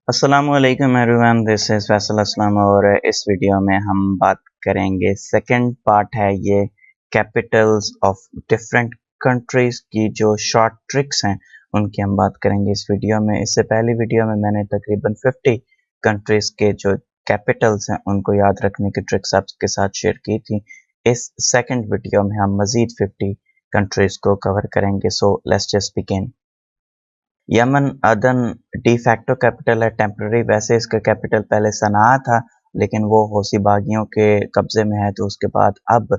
अस्सलामुअलैकुम everyone, this is Faisal Aslam और इस वीडियो में हम बात करेंगे। सेकंड पार्ट है ये कैपिटल्स ऑफ डिफरेंट कंट्रीज़ की जो शॉर्ट ट्रिक्स हैं उनकी हम बात करेंगे इस वीडियो में। इससे पहली वीडियो में मैंने तकरीबन 50 कंट्रीज़ के जो कैपिटल्स हैं उनको याद रखने की ट्रिक्स आपके साथ शेयर की थी। इस सेकंड वीडियो में हम मज़ीद 50 कंट्रीज़ को कवर करेंगे। So let's just begin. Yemen अदन डी फैक्टो कैपिटल है, टेम्पररी। वैसे इसका कैपिटल पहले सनाआ था, लेकिन वो हौसी बागियों के कब्जे में है, तो उसके बाद अब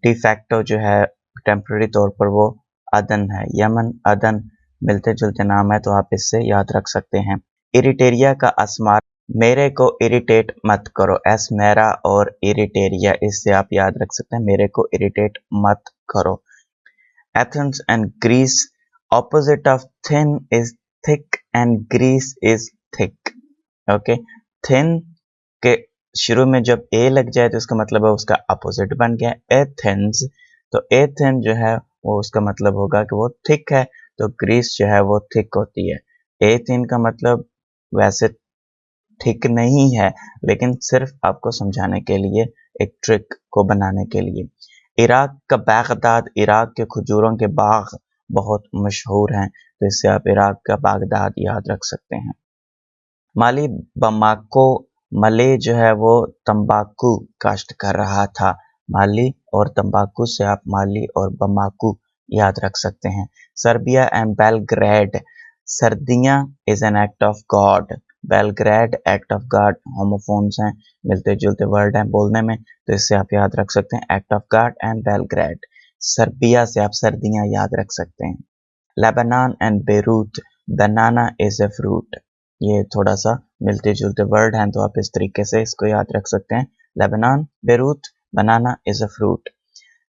डी फैक्टो जो है टेम्पररी तौर पर वो अदन है। यमन अदन मिलते जुलते नाम है, तो आप इससे याद रख सकते हैं। इरिटेरिया का असमार, मेरे को इरिटेट मत करो, एस मेरा और इरिटेरिया, इससे आप याद रख सकते हैं, मेरे को इरिटेट मत करो। Athens and Greece, opposite of thin is thick and Greece is thick. Okay, thin के शुरू में जब a लग जाए तो इसका मतलब है उसका अपोजिट बन गया एथेंस। तो एथेन जो है वो उसका मतलब होगा कि वो थिक है, तो ग्रीस जो है वो थिक होती है। एथेन का मतलब वैसे थिक नहीं है, लेकिन सिर्फ आपको समझाने के लिए, एक ट्रिक को बनाने के लिए। इराक का बागदाद, इराक के खजूरों के बाग बहुत मशहूर हैं, तो इससे आप इराक का बागदाद याद रख सकते हैं। माली बमाको, मले जो है वो तंबाकू काश्त कर रहा था। माली और तंबाकू से आप माली और बमाकू याद रख सकते हैं। सर्बिया एंड बेलग्रेड, सर्दियां is an act of God, Belgrade act of God, homophones हैं, मिलते जुलते वर्ड हैं बोलने में, तो इससे आप याद रख सकते हैं act of God and Belgrade. Serbia से आप सर्दियां याद रख सकते हैं। Lebanon and Beirut, banana is a fruit, ये थोड़ा सा मिलते जुलते वर्ड हैं, तो आप इस तरीके से इसको याद रख सकते हैं। Lebanon, Beirut, banana is a fruit.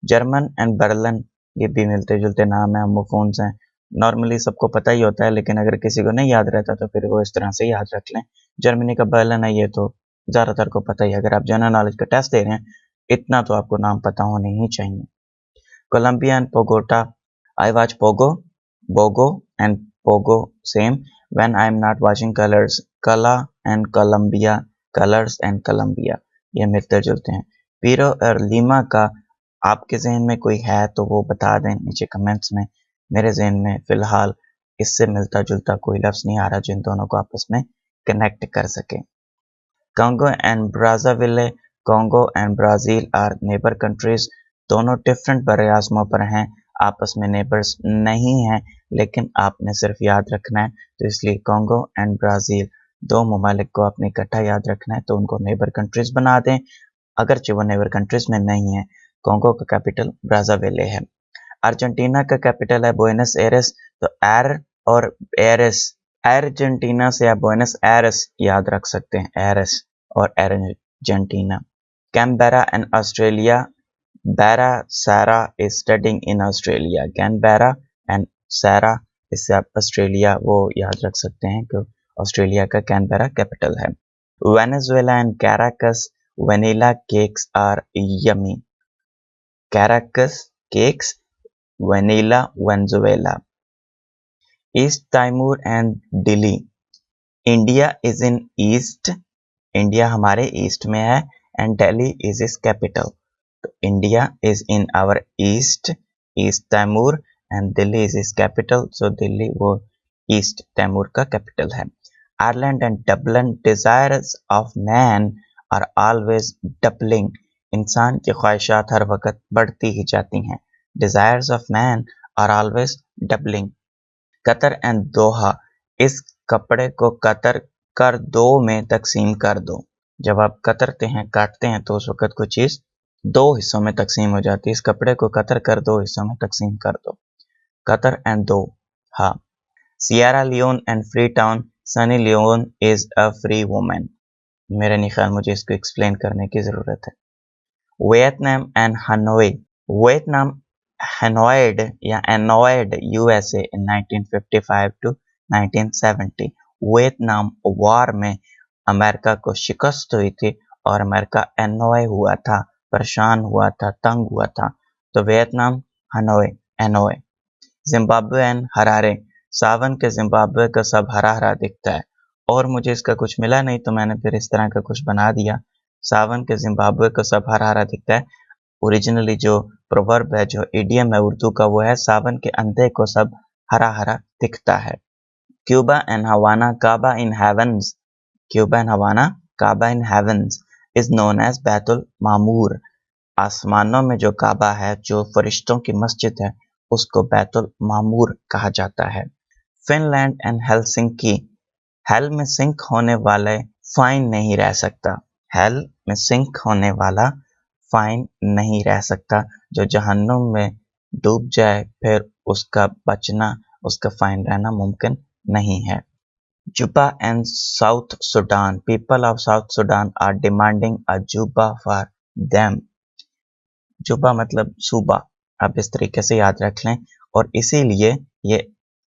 German and Berlin, ये भी मिलते जुलते नाम है, होमोफोन्स हैं। नॉर्मली सबको पता ही होता है, लेकिन अगर किसी को नहीं याद रहता तो फिर वो इस तरह से याद रख लें। जर्मनी का बर्लिन है, ये तो ज़्यादातर को पता ही है। अगर आप जनरल नॉलेज का टेस्ट दे रहे हैं, इतना तो आपको नाम पता होने ही चाहिए। Colombia and Bogota, I watch Pogo, Bogo and Pogo same. When I am not watching Colors, कला and Colombia, Colors and Colombia, ये मिलते जुलते हैं। पीरो और लीमा का आपके जहन में कोई है तो वो बता दें नीचे कमेंट्स में। मेरे जहन में फिलहाल इससे मिलता जुलता कोई लफ्ज़ नहीं आ रहा जिन दोनों को आपस में कनेक्ट कर सके। Congo and Brazzaville, Congo and Brazil are neighbour countries, दोनों डिफरेंट बरआज़मों पर हैं, आपस में नेबर्स नहीं हैं, लेकिन आपने सिर्फ याद रखना है, तो इसलिए कॉन्गो एंड ब्राज़ील दो ममालिक को आपने इकट्ठा याद रखना है, तो उनको नेबर कंट्रीज बना दें, अगरचे वो नेबर कंट्रीज में नहीं है। कॉन्गो का कैपिटल ब्राज़ाविले है। अर्जेंटीना का कैपिटल है बुएनस एयरेस, तो एर और एयरेस, अर्जेंटीना से आप बुएनस एयरेस याद रख सकते हैं, एयरेस और अर्जेंटीना। कैनबेरा एंड ऑस्ट्रेलिया, बेरा सारा is studying in Australia, Canberra and सारा, इससे आप ऑस्ट्रेलिया वो याद रख सकते हैं कि ऑस्ट्रेलिया का कैनबेरा कैपिटल है। Venezuela and Caracas, vanilla cakes are yummy, Caracas cakes, vanilla, Venezuela. East Timor and Delhi, India is in east, India हमारे ईस्ट में है, एंड दिल्ली इज इस कैपिटल, तो India is in our east, East Timor, and Delhi is इस capital, so Delhi वो East Timor का capital है। Ireland and Dublin, desires of man are always doubling, इंसान की ख्वाहिशात हर वक्त बढ़ती ही जाती हैं। Desires of man are always doubling. Qatar and Doha, इस कपड़े को कतर कर दो में तकसीम कर दो, जब आप कतरते हैं, काटते हैं, तो उस वक्त कोई चीज़ दो हिस्सों में तकसीम हो जाती है। इस कपड़े को कतर कर दो हिस्सों में तकसीम कर दो। Qatar and Doha. Sierra Leone and Freetown, Sunny Leone is a free women, मेरा नहीं ख्याल मुझे इसको एक्सप्लेन करने की ज़रूरत है। Vietnam and Hanoi, Vietnam annoyed या annoyed USA in 1955 to 1970, Vietnam war में अमेरिका को शिकस्त हुई थी और अमेरिका एनोए हुआ था, परेशान हुआ था, तंग हुआ था, तो Vietnam Hanoi, annoy. Zimbabwe and Harare, Sawan के जिम्बाब्वे का सब हरा हरा दिखता है, और मुझे इसका कुछ मिला नहीं तो मैंने फिर इस तरह का कुछ बना दिया। सावन के जिम्बाब्वे को सब हरा हरा दिखता है। ओरिजिनली जो प्रोवर्ब है, जो इडियम है उर्दू का, वो है सावन के अंधे को सब हरा हरा दिखता है। Cuba and Havana Kaaba in heavens, Cuba and Havana Kaaba in heavens is known as Baitul Mamur. आसमानों में जो काबा है, जो फरिश्तों की मस्जिद है, उसको बैतुल मामूर कहा जाता है। फिनलैंड एंड हेलसिंकी, हेल में सिंक होने वाले फाइन नहीं रह सकता। हेल में सिंक होने वाला फाइन नहीं रह सकता। जो जहन्नुम में डूब जाए फिर उसका बचना, उसका फाइन रहना मुमकिन नहीं है। Juba and South Sudan, people of South Sudan are demanding a Juba for them. जुबा मतलब सूबा, आप इस तरीके से याद रख लें, और इसीलिए ये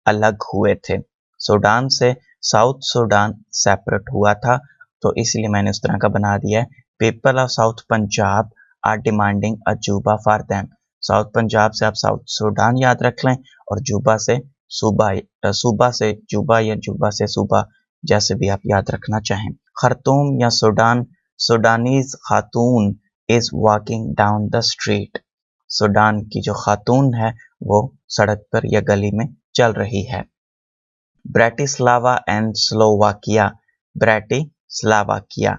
अलग हुए थे। सूडान से साउथ सूडान सेपरेट हुआ था, तो इसलिए मैंने उस तरह का बना दिया है। People of south Punjab are demanding a Juba for them. South Punjab से आप साउथ सूडान याद रख लें, और जुबा से सूबा, सूबा से जुबा या जुबा से सूबा, जैसे भी आप याद रखना चाहें। खरतूम या Sudan, Sudanese Khatoon is walking down the street. Sudan की जो खातून है वो सड़क पर या गली में चल रही है। ब्रेटिस्लावा एंड स्लोवाकिया, ब्रेटिस्लावाकिया,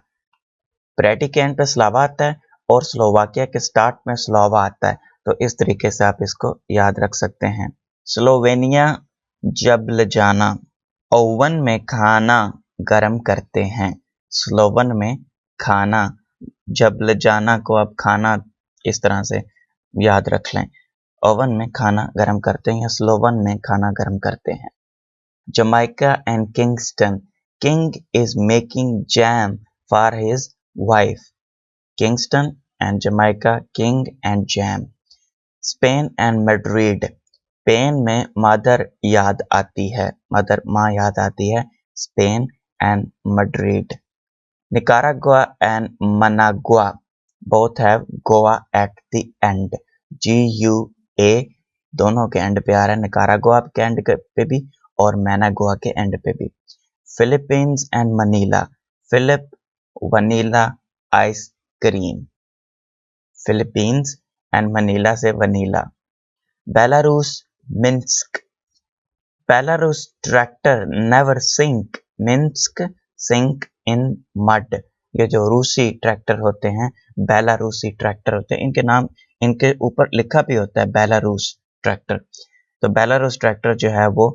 ब्रेटी के एंड पे स्लावा आता है और स्लोवाकिया के स्टार्ट में स्लोवा आता है, तो इस तरीके से आप इसको याद रख सकते हैं। स्लोवेनिया जब्लजाना, ओवन में खाना गरम करते हैं। स्लोवन में खाना, जब्लजाना को आप खाना इस तरह से याद रख लें, ओवन में खाना गरम करते हैं या स्लोवन में खाना गरम करते हैं। Jamaica and Kingston, king is making jam for his wife. Kingston and Jamaica, king and jam. Spain and Madrid, Spain में मदर याद आती है, मदर माँ याद आती है। Spain and Madrid. Nicaragua and Managua, both have Goa at the end. GUA दोनों के एंड पे आ रहा है, निकारागुआ के एंड पे भी और मैनागुआ के एंड पे भी। Philippines and Manila, Philip vanilla ice cream. Philippines and Manila से vanilla. Belarus Minsk, Belarus tractor never sink, Minsk sink in mud. ये जो रूसी ट्रैक्टर होते हैं, बेलारूसी ट्रैक्टर होते हैं, इनके नाम, इनके ऊपर लिखा भी होता है बेलारूस ट्रैक्टर। तो बेलारूस ट्रैक्टर जो है वो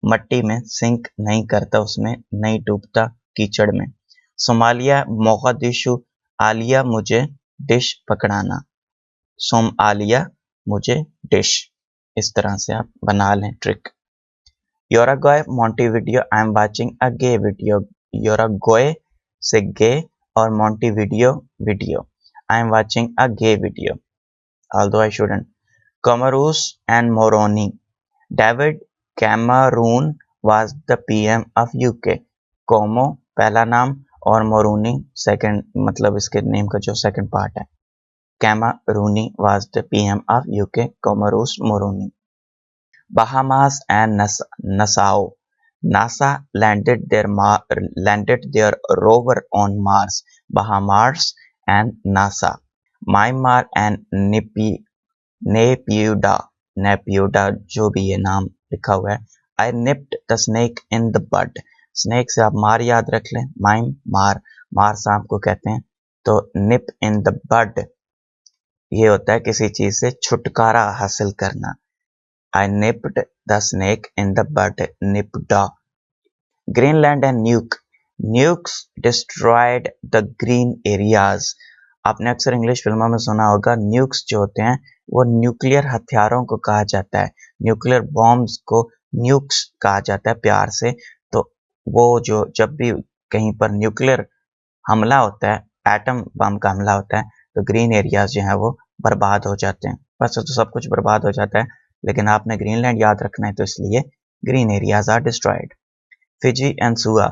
मट्टी में सिंक नहीं करता, उसमें नहीं डूबता कीचड़ में। सोमालिया मोगादिशु, आलिया मुझे डिश पकड़ाना। सोम आलिया मुझे डिश, इस तरह से आप बना लें trick. Uruguay Montevideo, I am watching a gay video. Uruguay से गे और Montevideo video, I am watching a gay video, although I shouldn't. Comoros and Moroni, David Cameron was the PM of UK. कोमो पहला नाम और मोरूनी second, मतलब इसके name का जो सेकंड पार्ट है। Cameroni was the PM of UK, Comoros Moroni. Bahamas and Nassau, NASA landed their rover on Mars. Bahamas and NASA. Myanmar and Naypyidaw जो भी ये नाम लिखा हुआ है। I nipped the snake in the bud, snake से आप मार याद रख लें, माइम मार, मार सांप को कहते हैं। तो निप इन द बड ये होता है किसी चीज से छुटकारा हासिल करना। I nipped the snake in the bud, निप्डा। Greenland and Nuuk, nukes destroyed the green areas. आपने अक्सर इंग्लिश फिल्मों में सुना होगा, न्यूक्स जो होते हैं वो न्यूक्लियर हथियारों को कहा जाता है, न्यूक्लियर बॉम्ब्स को न्यूक्स कहा जाता है प्यार से। तो वो जो जब भी कहीं पर न्यूक्लियर हमला होता है, एटम बम का हमला होता है, तो ग्रीन एरियाज जो हैं वो बर्बाद हो जाते हैं। वैसे तो सब कुछ बर्बाद हो जाता है, लेकिन आपने ग्रीनलैंड याद रखना है, तो इसलिए green areas are destroyed. Fiji and Suva,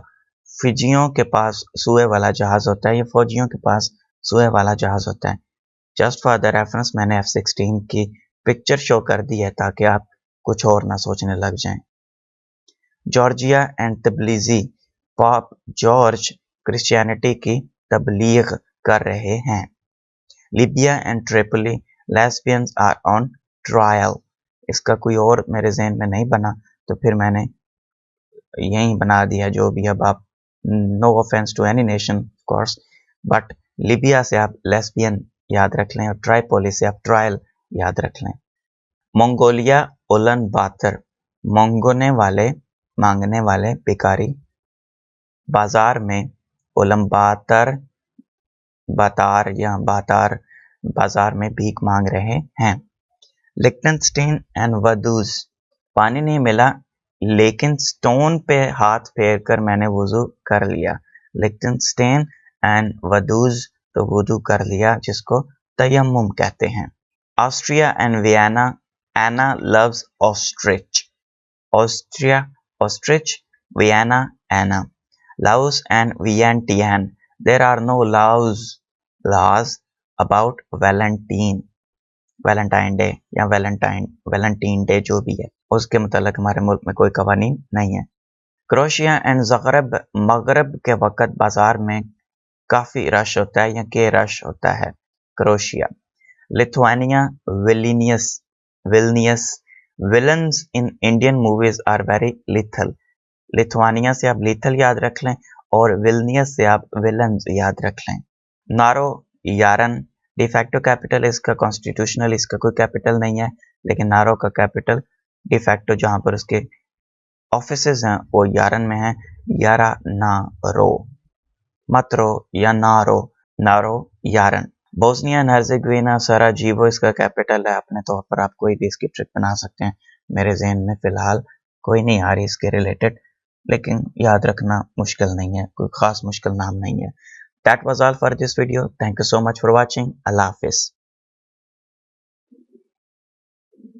फिजियों के पास सुए वाला जहाज होता है, या फौजियों के पास सुए वाला जहाज होता है। जस्ट फॉर द रेफरेंस मैंने F-16 की पिक्चर शो कर दी है ताकि आप कुछ और ना सोचने लग जाएं। Georgia and Tbilisi, pope George Christianity की तबलीग कर रहे हैं। Libya and Tripoli lesbians are on trial. इसका कोई और मेरे जहन में नहीं बना तो फिर मैंने यही बना दिया जो भी। अब आप, no offence to any nation of course, but Libya से आप लेस्बियन याद रख लें और ट्राइपोली से आप ट्रायल याद रख लें। मंगोलिया उलन बातर, मांगने वाले भिखारी बाजार में उलन बातार बाजार में भीख मांग रहे हैं। लिक्टनस्टेन एंड वधूज, पानी नहीं मिला लेकिन स्टोन पे हाथ फेर कर मैंने वुजू कर लिया। लिक्टनस्टेन एंड वधूज, तो वुजू कर लिया, जिसको तयम्मुम कहते हैं। Austria and Vienna, Anna loves ostrich. Austria ostrich, Vienna Anna. Laos and Vientiane, there are no laws about Valentine day या वैलेंटाइन डे जो भी है, उसके मुतालिक हमारे मुल्क में कोई कवानीन नहीं है। क्रोशिया एंड ज़गरेब, मगरब के वक़्त बाजार में काफ़ी रश होता है या के रश होता है। Croatia. Lithuania Vilnius, villains in Indian movies are very lethal. Lithuania से आप लिथल याद रख लें और विलनियस से आप विलन्स याद रख लें। नारो यारन, डिफैक्टो कैपिटल इसका, कॉन्स्टिट्यूशनल इसका कोई कैपिटल नहीं है, लेकिन नारो का कैपिटल डिफैक्टो जहां पर उसके ऑफिसेज हैं वो यारन में है। यारा ना रो, मत रो या नारो यारन। बोस्निया एंड हर्जेगोविना, सराजीवो इसका कैपिटल है। अपने तौर पर आप कोई भी इसकी ट्रिक बना सकते हैं, मेरे जहन में फिलहाल कोई नहीं आ रही इसके रिलेटेड, लेकिन याद रखना मुश्किल नहीं है, कोई खास मुश्किल नाम नहीं है। That was all for this video. Thank you so much for watching. Allah Hafiz.